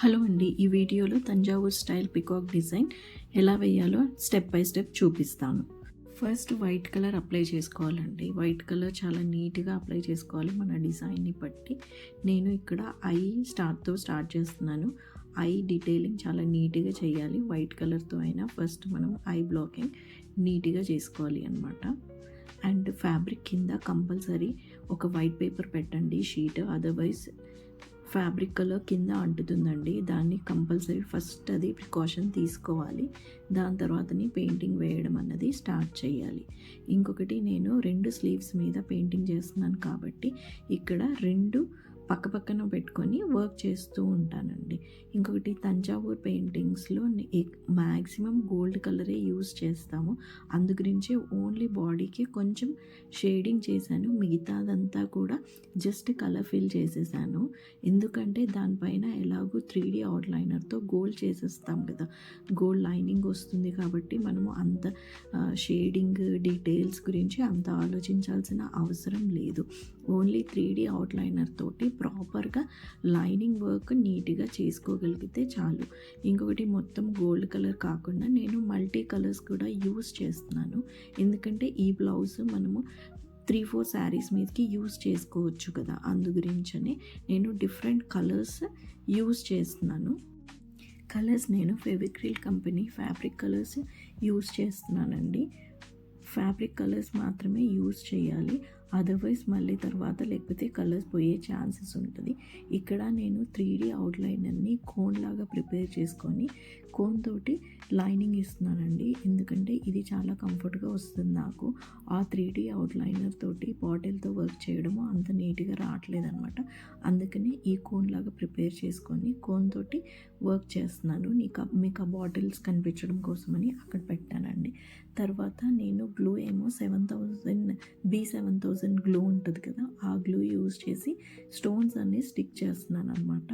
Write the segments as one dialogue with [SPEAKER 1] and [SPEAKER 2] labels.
[SPEAKER 1] Hello అండి, ఈ వీడియోలో తంజావూర్ స్టైల్ పికాక్ డిజైన్ ఎలా వేయాలో స్టెప్ బై స్టెప్ చూపిస్తాను. ఫస్ట్ వైట్ కలర్ అప్లై చేసుకోవాలండి. వైట్ కలర్ చాలా నీట్గా అప్లై చేసుకోవాలి మన డిజైన్ని బట్టి. నేను ఇక్కడ ఐ స్టార్ట్ చేస్తున్నాను. ఐ డీటెయిలింగ్ చాలా నీట్గా చేయాలి. వైట్ కలర్తో అయినా ఫస్ట్ మనం ఐ బ్లాకింగ్ నీట్గా చేసుకోవాలి అనమాట. అండ్ ఫ్యాబ్రిక్ కింద కంపల్సరీ ఒక వైట్ పేపర్ పెట్టండి షీట్, అదర్వైజ్ ఫ్యాబ్రిక్ కలర్ కింద అంటుతుందండి. దాన్ని కంపల్సరీ ఫస్ట్ అది ప్రికాషన్ తీసుకోవాలి. దాని తర్వాతని పెయింటింగ్ వేయడం అన్నది స్టార్ట్ చేయాలి. ఇంకొకటి, నేను 2 స్లీవ్స్ మీద పెయింటింగ్ చేస్తున్నాను కాబట్టి ఇక్కడ 2 పక్కన పెట్టుకొని వర్క్ చేస్తూ ఉంటానండి. ఇంకొకటి, తంజావూర్ పెయింటింగ్స్లో మ్యాక్సిమం గోల్డ్ కలరే యూస్ చేస్తాము. అందు గురించి ఓన్లీ బాడీకి కొంచెం షేడింగ్ చేశాను, మిగతాదంతా కూడా జస్ట్ కలర్ ఫిల్ చేసేసాను. ఎందుకంటే దానిపైన ఎలాగో 3D అవుట్లైనర్తో గోల్డ్ చేసేస్తాం కదా, గోల్డ్ లైనింగ్ వస్తుంది కాబట్టి మనము అంత షేడింగ్ డీటెయిల్స్ గురించి అంత ఆలోచించాల్సిన అవసరం లేదు. ఓన్లీ 3D అవుట్లైనర్ తోటి ప్రాపర్గా లైనింగ్ వర్క్ నీట్గా చేసుకోగలిగితే చాలు. ఇంకొకటి, మొత్తం గోల్డ్ కలర్ కాకుండా నేను మల్టీ కలర్స్ కూడా యూస్ చేస్తున్నాను. ఎందుకంటే ఈ బ్లౌజ్ మనము 3-4 శారీస్ మీదకి యూస్ చేసుకోవచ్చు కదా, అందు గురించనే నేను డిఫరెంట్ కలర్స్ యూస్ చేస్తున్నాను. కలర్స్ నేను Fevicryl company fabric colours use చేస్తున్నానండి. ఫ్యాబ్రిక్ కలర్స్ మాత్రమే యూస్ చేయాలి, అదర్వైజ్ మళ్ళీ తర్వాత లేకపోతే కలర్స్ పోయే ఛాన్సెస్ ఉంటుంది. ఇక్కడ నేను 3D అవుట్లైనర్ని కోన్ లాగా ప్రిపేర్ చేసుకొని కోన్ తోటి లైనింగ్ ఇస్తున్నానండి. ఎందుకంటే ఇది చాలా కంఫర్ట్గా వస్తుంది నాకు. ఆ 3D అవుట్లైనర్ తోటి బాటిల్తో వర్క్ చేయడము అంత నీట్గా రావట్లేదు అనమాట. అందుకని ఈ కోన్ లాగా ప్రిపేర్ చేసుకొని కోన్ తోటి వర్క్ చేస్తున్నాను. మీకు ఆ బాటిల్స్ కనిపించడం కోసమని అక్కడ పెట్టానండి. తర్వాత నేను గ్లూ ఏమో 7000 గ్లూ ఉంటుంది కదా, ఆ గ్లూ యూజ్ చేసి స్టోన్స్ అన్నీ స్టిక్ చేస్తున్నాను అనమాట.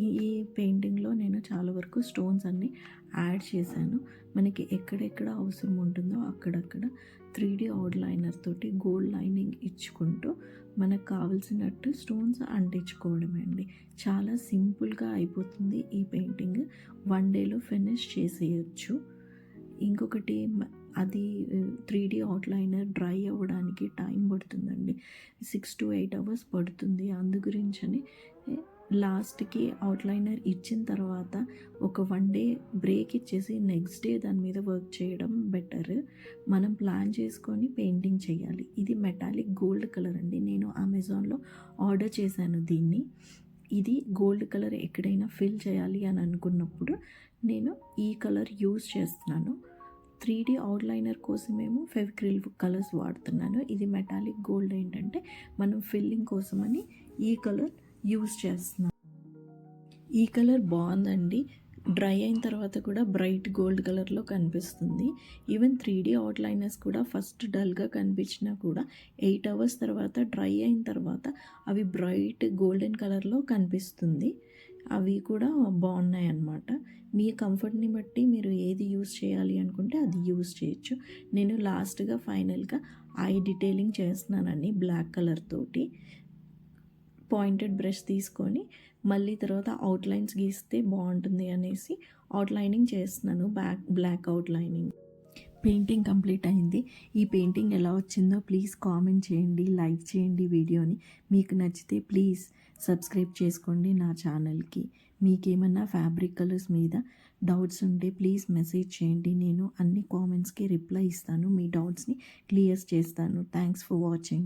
[SPEAKER 1] ఈ పెయింటింగ్లో నేను చాలా వరకు స్టోన్స్ అన్నీ యాడ్ చేశాను. మనకి ఎక్కడెక్కడ అవసరం ఉంటుందో అక్కడక్కడ 3D అవుట్లైనర్ తోటి గోల్డ్ లైనింగ్ ఇచ్చుకుంటూ మనకు కావాల్సినట్టు స్టోన్స్ అంటించుకోవడమే అండి. చాలా సింపుల్గా అయిపోతుంది ఈ పెయింటింగ్. 1 డేలో ఫినిష్ చేసేయచ్చు. ఇంకొకటి, అది 3D అవుట్లైనర్ డ్రై అవ్వడానికి టైం పడుతుందండి. 6 to 8 అవర్స్ పడుతుంది. అందు గురించని లాస్ట్కి అవుట్లైనర్ ఇచ్చిన తర్వాత ఒక 1 డే బ్రేక్ ఇచ్చేసి నెక్స్ట్ డే దాని మీద వర్క్ చేయడం బెటర్. మనం ప్లాన్ చేసుకొని పెయింటింగ్ చేయాలి. ఇది మెటాలిక్ గోల్డ్ కలర్ అండి. నేను అమెజాన్లో ఆర్డర్ చేశాను దీన్ని. ఇది గోల్డ్ కలర్ ఎక్కడైనా ఫిల్ చేయాలి అని అనుకున్నప్పుడు నేను ఈ కలర్ యూజ్ చేస్తున్నాను. 3D అవుట్లైనర్ కోసమేమో ఫెవిక్రిల్ కలర్స్ వాడుతున్నాను. ఇది మెటాలిక్ గోల్డ్ ఏంటంటే మనం ఫిల్లింగ్ కోసమని ఈ కలర్ యూజ్ చేస్తున్నాను. ఈ కలర్ బాగుందండి. డ్రై అయిన తర్వాత కూడా బ్రైట్ గోల్డ్ కలర్లో కనిపిస్తుంది. ఈవెన్ 3D అవుట్లైనర్స్ కూడా ఫస్ట్ డల్గా కనిపించినా కూడా 8 అవర్స్ తర్వాత డ్రై అయిన తర్వాత అవి బ్రైట్ గోల్డెన్ కలర్లో కనిపిస్తుంది. అవి కూడా బాగున్నాయి అన్నమాట. మీ కంఫర్ట్ని బట్టి మీరు ఏది యూస్ చేయాలి అనుకుంటే అది యూస్ చేయొచ్చు. నేను లాస్ట్గా ఫైనల్గా ఐ డీటెయిలింగ్ చేస్తున్నానండి బ్లాక్ కలర్ తోటి. పాయింటెడ్ బ్రష్ తీసుకొని మళ్ళీ తర్వాత అవుట్లైన్స్ గీస్తే బాగుంటుంది అనేసి అవుట్లైనింగ్ చేస్తున్నాను, బ్లాక్ అవుట్లైనింగ్. పెయింటింగ్ కంప్లీట్ అయింది. ఈ పెయింటింగ్ ఎలా వచ్చిందో ప్లీజ్ కామెంట్ చేయండి, లైక్ చేయండి వీడియోని. మీకు నచ్చితే ప్లీజ్ సబ్స్క్రైబ్ చేసుకోండి నా ఛానల్కి. మీకేమన్నా ఫ్యాబ్రిక్ కలర్స్ మీద డౌట్స్ ఉంటే ప్లీజ్ మెసేజ్ చేయండి. నేను అన్ని కామెంట్స్కి రిప్లై ఇస్తాను, మీ డౌట్స్ని క్లియర్ చేస్తాను. Thanks for watching.